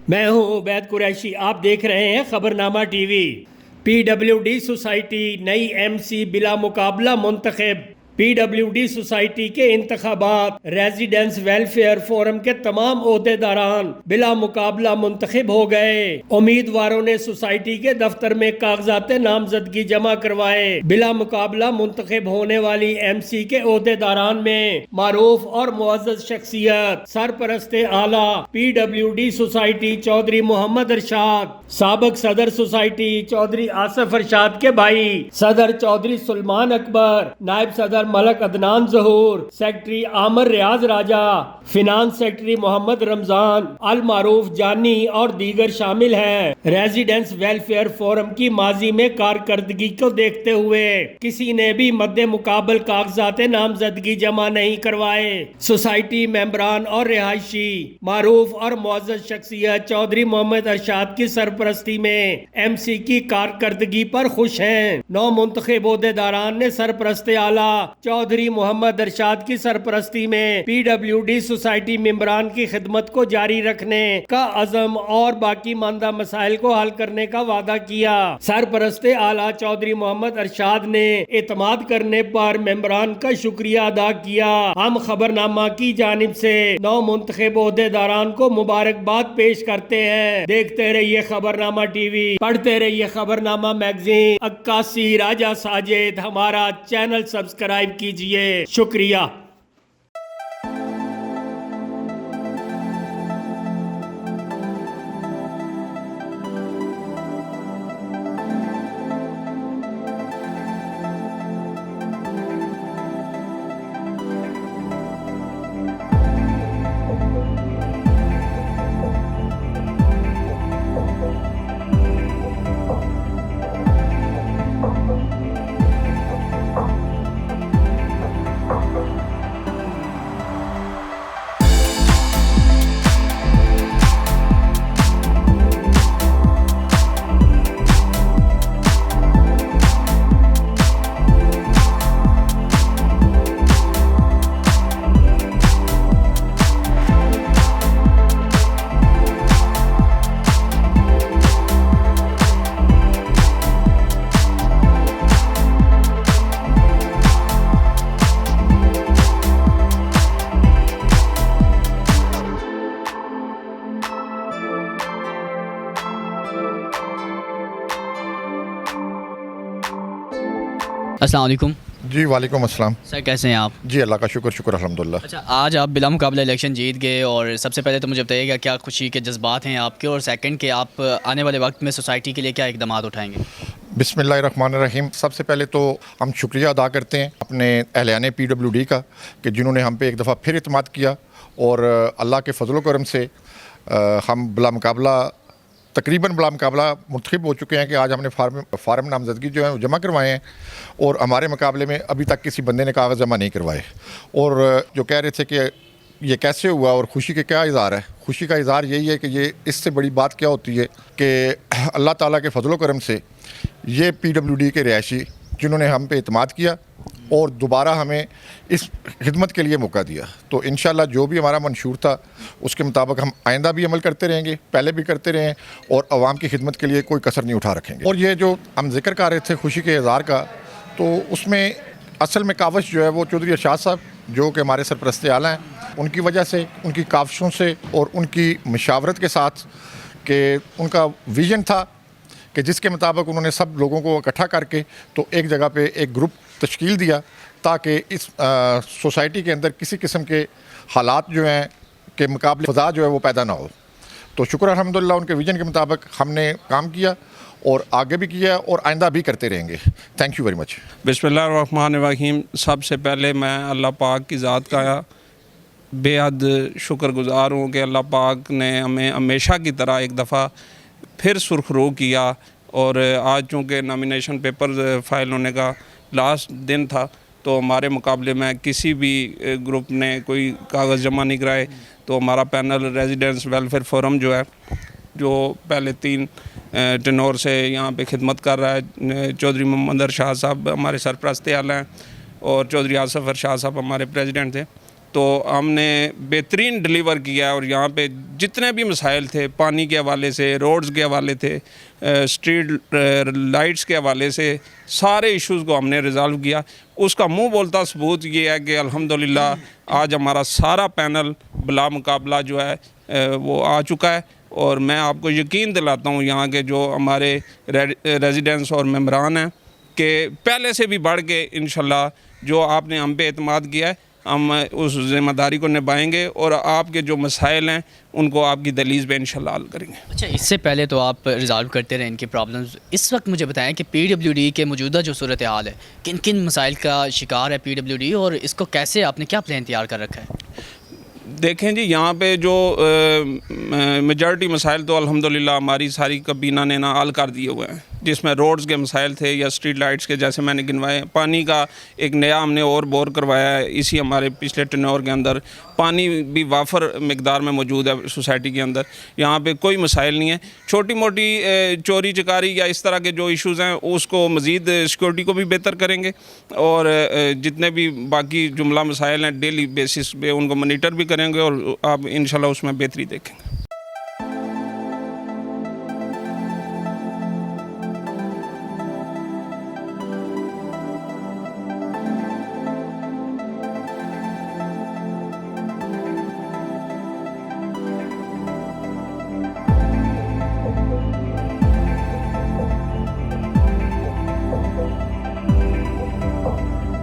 मैं हूं उबैद कुरैशी। आप देख रहे हैं खबरनामा टीवी। PWD सोसाइटी नई MC बिला मुकाबला मुंतखब। PWD सोसाइटी के इंतखाबात रेजिडेंस वेलफेयर फोरम के तमाम ओहदेदारान बिला मुकाबला मुंतखब हो गए। उम्मीदवारों ने सोसाइटी के दफ्तर में कागजात नामजदगी जमा करवाए। बिला मुकाबला मुंतखब होने वाली MC के ओहदेदारान में मारूफ और मुअज़्ज़ज़ शख्सियत सरपरस्ते आला PWD सोसाइटी चौधरी मोहम्मद अरशाद, साबिक सदर सोसाइटी चौधरी आसिफ अरशाद के भाई सदर चौधरी सुलेमान अकबर, नायब सदर मलक अदनान ज़हूर, सेक्रेटरी आमिर रियाज राजा, फिनांस सेक्रेटरी मोहम्मद रमजान अल मारूफ जानी और दीगर शामिल हैं। रेजिडेंस वेलफेयर फोरम की माजी में कारकर्दगी को देखते हुए किसी ने भी मद्दे मुकाबल कागजात नामजदगी जमा नहीं करवाए। सोसाइटी मेंबरान और रिहायशी मारूफ और मुअज़्ज़ज़ शख्सियत चौधरी मोहम्मद अरशाद की सरपरस्ती में MC की कारकर्दगी पर खुश हैं। 9 मुंतखब ओहदेदारान ने सरपरस्ते आला चौधरी मोहम्मद अरशाद की सरपरस्ती में PWD सोसाइटी मेंबरान की खिदमत को जारी रखने का अज़म और बाकी मानदा मसाइल को हल करने का वादा किया। सरपरस्ते आला चौधरी मोहम्मद अरशाद ने एतमाद करने पर मेंबरान का शुक्रिया अदा किया। हम खबरनामा की जानिब से 9 मुंतखब ओहदेदारान को मुबारकबाद पेश करते हैं। देखते रहिए खबरनामा TV, पढ़ते रहिए खबरनामा मैगजीन। अक्कासी राजा साजिद, हमारा चैनल सब्सक्राइब कीजिए। शुक्रिया। अस्सलाम वालेकुम। जी वालेकुम अस्सलाम। सर कैसे हैं आप? जी अल्लाह का शुक्र अल्हम्दुलिल्लाह। अच्छा, आज आप बिला मुकाबला इलेक्शन जीत गए और सबसे पहले तो मुझे बताइएगा क्या खुशी के जज्बात हैं आपके, और सेकंड के आप आने वाले वक्त में सोसाइटी के लिए क्या इक़दाम उठाएंगे? बिस्मिल्लाहिर्रहमानिर्रहीम। सबसे पहले तो हम शुक्रिया अदा करते हैं अपने अहलियाने PWD का कि जिन्होंने हम पे एक दफ़ा फिर इत्मीनान किया और अल्लाह के फजल करम से हम बिला मुकाबला तकरीबन बिला मुकाबला मुंतखब हो चुके हैं कि आज हमने फार्म नामजदगी जो है वो जमा करवाए हैं और हमारे मुकाबले में अभी तक किसी बंदे ने कागज़ जमा नहीं करवाए। और जो कह रहे थे कि ये कैसे हुआ और ख़ुशी के क्या इज़हार है, खुशी का इज़हार यही है कि ये इससे बड़ी बात क्या होती है कि अल्लाह ताला के फजल करम से ये PWD के रिहायशी जिन्होंने हम पे इत्मीनान किया और दोबारा हमें इस खिदमत के लिए मौका दिया, तो इंशाल्लाह जो भी हमारा मंशूर था उसके मुताबिक हम आइंदा भी अमल करते रहेंगे, पहले भी करते रहें और आवाम की खिदमत के लिए कोई कसर नहीं उठा रखेंगे। और ये जो हम जिक्र कर रहे थे खुशी के इज़हार का, तो उसमें असल में काविश जो है वो चौधरी अरशाद साहब जो कि हमारे सरपरस्ते आला हैं, उनकी वजह से, उनकी काविशों से और उनकी मशावरत के साथ कि उनका विज़न था कि जिसके मुताबिक उन्होंने सब लोगों को इकट्ठा करके तो एक जगह पे एक ग्रुप तश्कील दिया ताकि इस सोसाइटी के अंदर किसी किस्म के हालात जो हैं के मुकाबले फ़ज़ा जो है वो पैदा ना हो। तो शुक्र अल्हम्दुलिल्लाह उनके विज़न के मुताबिक हमने काम किया और आगे भी किया और आइंदा भी करते रहेंगे। Thank you very much. बिस्मिल्लाहिर्रहमानिर्रहीम। सबसे पहले मैं अल्लाह पाक की ज़ात का बेहद शुक्रगुज़ार हूँ कि अल्लाह पाक ने हमें हमेशा की तरह एक दफ़ा फिर सुरखरू किया और आज चूँकि नॉमिनेशन पेपर फाइल होने का लास्ट दिन था तो हमारे मुकाबले में किसी भी ग्रुप ने कोई कागज़ जमा नहीं कराए, तो हमारा पैनल रेजिडेंस वेलफेयर फोरम जो है, जो पहले 3 टेनोर से यहाँ पे खिदमत कर रहा है, चौधरी मोहम्मद अरशाद साहब हमारे सरपरस्ते आला हैं और चौधरी आसिफ अरशाद साहब हमारे प्रेसिडेंट थे, तो हमने बेहतरीन डिलीवर किया और यहाँ पे जितने भी मसाइल थे, पानी के हवाले से, रोड्स के हवाले थे, स्ट्रीट लाइट्स के हवाले से, सारे इश्यूज़ को हमने रिज़ॉल्व किया। उसका मुंह बोलता सबूत ये है कि अल्हम्दुलिल्लाह आज हमारा सारा पैनल बिला मुकाबला जो है वो आ चुका है। और मैं आपको यकीन दिलाता हूँ यहाँ के जो हमारे रेजिडेंट्स और मेंबरान हैं कि पहले से भी बढ़ के इंशाल्लाह जो आपने हम पे एतमाद किया है, हम उस ज़िम्मेदारी को निभाएंगे और आपके जो मसाइल हैं उनको आपकी दहलीज़ पे इंशाल्लाह हल करेंगे। अच्छा, इससे पहले तो आप रिज़ॉल्व करते रहे इनकी प्रॉब्लम्स। इस वक्त मुझे बताएं कि PWD के मौजूदा जो सूरत हाल है, किन किन मसाइल का शिकार है PWD और इसको कैसे आपने क्या प्लान तैयार कर रखा है? देखें जी, यहाँ पे जो मेजॉरिटी मसाइल तो अल्हम्दुलिल्लाह हमारी सारी कबीना ने ना हल कर दिए हुए हैं, जिसमें रोड्स के मसाइल थे या स्ट्रीट लाइट्स के जैसे मैंने गिनवाए। पानी का एक नया हमने और बोर करवाया है इसी हमारे पिछले टेन्योर के अंदर। पानी भी वाफर मकदार में मौजूद है सोसाइटी के अंदर, यहाँ पे कोई मसाइल नहीं है। छोटी मोटी चोरी चकारी या इस तरह के जो इश्यूज़ हैं उसको मज़ीद सिक्योरिटी को भी बेहतर करेंगे और जितने भी बाकी जुमला मसाइल हैं डेली बेसिस पे उनको मॉनिटर भी करेंगे और आप इंशाल्लाह उसमें बेहतरी देखेंगे।